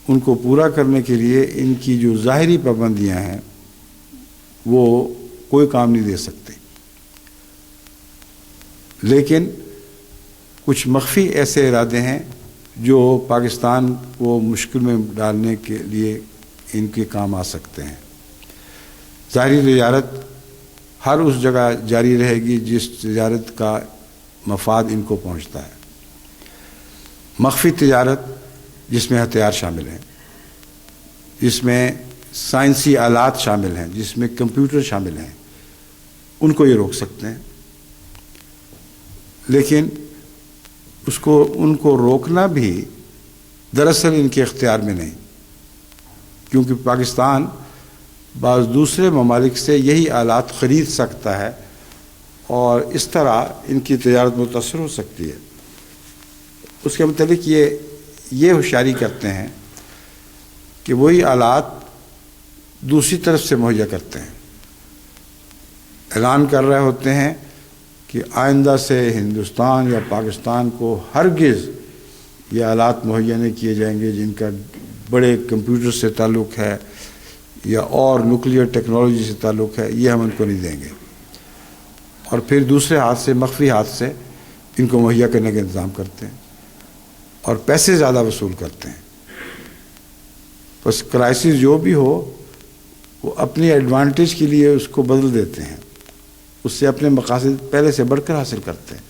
ان کو پورا کرنے کے لیے ان کی جو ظاہری پابندیاں ہیں وہ کوئی کام نہیں دے سکتے، لیکن کچھ مخفی ایسے ارادے ہیں جو پاکستان کو مشکل میں ڈالنے کے لیے ان کے کام آ سکتے ہیں۔ ظاہری تجارت ہر اس جگہ جاری رہے گی جس تجارت کا مفاد ان کو پہنچتا ہے۔ مخفی تجارت جس میں ہتھیار شامل ہیں، جس میں سائنسی آلات شامل ہیں، جس میں کمپیوٹر شامل ہیں، ان کو یہ روک سکتے ہیں، لیکن ان کو روکنا بھی دراصل ان کے اختیار میں نہیں، کیونکہ پاکستان بعض دوسرے ممالک سے یہی آلات خرید سکتا ہے اور اس طرح ان کی تجارت متاثر ہو سکتی ہے۔ اس کے متعلق یہ ہوشیاری کرتے ہیں کہ وہی آلات دوسری طرف سے مہیا کرتے ہیں، اعلان کر رہے ہوتے ہیں کہ آئندہ سے ہندوستان یا پاکستان کو ہرگز یہ آلات مہیا نہیں کیے جائیں گے جن کا بڑے کمپیوٹر سے تعلق ہے یا اور نیوکلیئر ٹیکنالوجی سے تعلق ہے، یہ ہم ان کو نہیں دیں گے، اور پھر دوسرے ہاتھ سے مخفی ہاتھ سے ان کو مہیا کرنے کا انتظام کرتے ہیں اور پیسے زیادہ وصول کرتے ہیں۔ بس کرائسس جو بھی ہو وہ اپنی ایڈوانٹیج کے لیے اس کو بدل دیتے ہیں، اس سے اپنے مقاصد پہلے سے بڑھ کر حاصل کرتے ہیں۔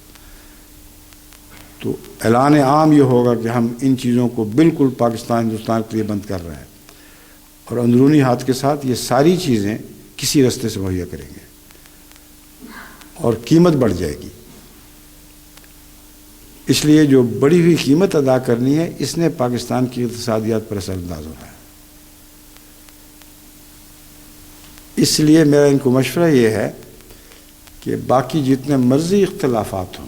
تو اعلان عام یہ ہوگا کہ ہم ان چیزوں کو بالکل پاکستان ہندوستان کے لیے بند کر رہے ہیں، اور اندرونی ہاتھ کے ساتھ یہ ساری چیزیں کسی رستے سے مہیا کریں گے اور قیمت بڑھ جائے گی۔ اس لیے جو بڑی ہوئی قیمت ادا کرنی ہے اس نے پاکستان کی اقتصادیات پر اثر انداز ہو رہا ہے۔ اس لیے میرا ان کو مشورہ یہ ہے کہ باقی جتنے مرضی اختلافات ہوں،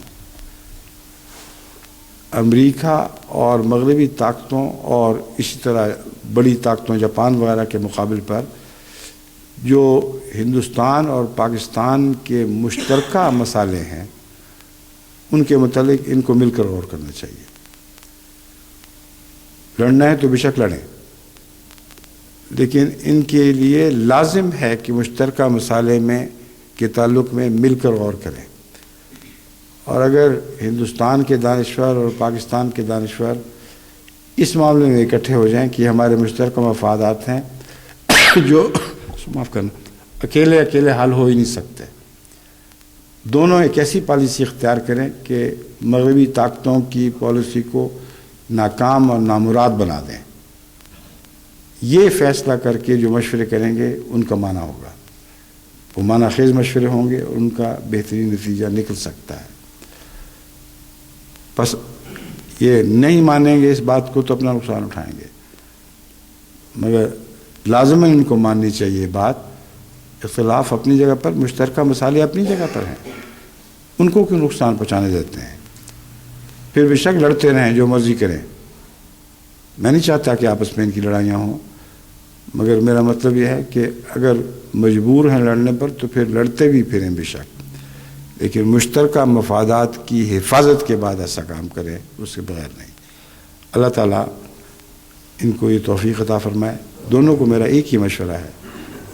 امریکہ اور مغربی طاقتوں اور اسی طرح بڑی طاقتوں جاپان وغیرہ کے مقابل پر جو ہندوستان اور پاکستان کے مشترکہ مسائل ہیں ان کے متعلق ان کو مل کر غور کرنا چاہیے۔ لڑنا ہے تو بے شک لڑیں، لیکن ان کے لیے لازم ہے کہ مشترکہ مسائل میں کے تعلق میں مل کر غور کریں، اور اگر ہندوستان کے دانشور اور پاکستان کے دانشور اس معاملے میں اکٹھے ہو جائیں کہ ہمارے مشترکہ مفادات ہیں جو معاف کرنا اکیلے حل ہو ہی نہیں سکتے، دونوں ایک ایسی پالیسی اختیار کریں کہ مغربی طاقتوں کی پالیسی کو ناکام اور نامراد بنا دیں۔ یہ فیصلہ کر کے جو مشورے کریں گے ان کا معنی ہوگا، وہ معنی خیز مشورے ہوں گے اور ان کا بہترین نتیجہ نکل سکتا ہے۔ بس یہ نہیں مانیں گے اس بات کو تو اپنا نقصان اٹھائیں گے، مگر لازماً ان کو ماننی چاہیے بات۔ اختلاف اپنی جگہ پر، مشترکہ مسائل اپنی جگہ پر ہیں، ان کو کیوں نقصان پہنچانے دیتے ہیں؟ پھر بے شک لڑتے رہیں، جو مرضی کریں، میں نہیں چاہتا کہ آپس میں ان کی لڑائیاں ہوں، مگر میرا مطلب یہ ہے کہ اگر مجبور ہیں لڑنے پر تو پھر لڑتے بھی پھریں بے شک، لیکن مشترکہ مفادات کی حفاظت کے بعد ایسا کام کریں، اس کے بغیر نہیں۔ اللہ تعالیٰ ان کو یہ توفیق عطا فرمائے۔ دونوں کو میرا ایک ہی مشورہ ہے،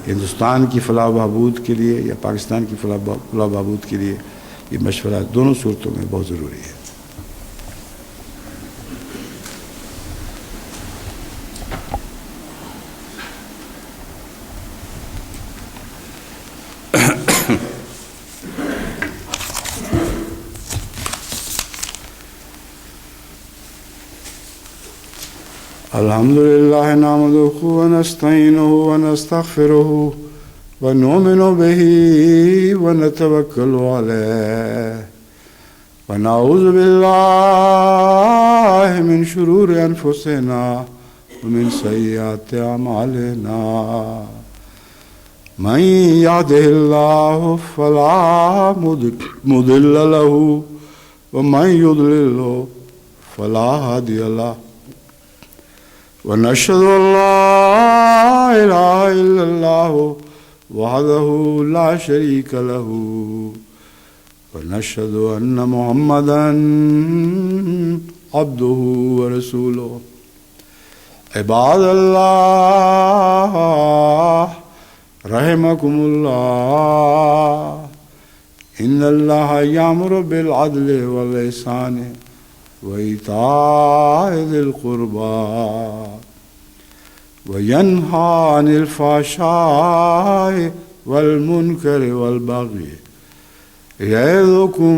ہندوستان کی فلاح و بہبود کے لیے یا پاکستان کی فلاح و بہبود کے لیے یہ مشورہ دونوں صورتوں میں بہت ضروری ہے۔ الحمد لله نحمده ونستعينه ونستغفره ونؤمن به ونتوكل عليه ونعوذ بالله من شرور أنفسنا ومن سيئات أعمالنا من يهده الله فلا مضل له ومن يضلل فلا هادي له ونشهد أن لا إله إلا الله وحده لا شريك له ونشهد أن محمدا عبده ورسوله عباد الله رحمكم الله إن الله يأمر بالعدل والإحسان وإيتاء ذي القربى وينهى عن الفحشاء والمنكر والبغي يعظكم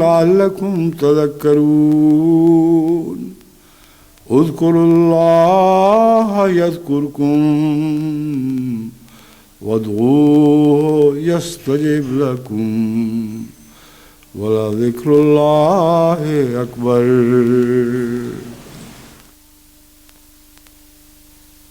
لعلكم تذكرون اذكروا الله يذكركم وادعوه يستجب لكم ولذكر الله أكبر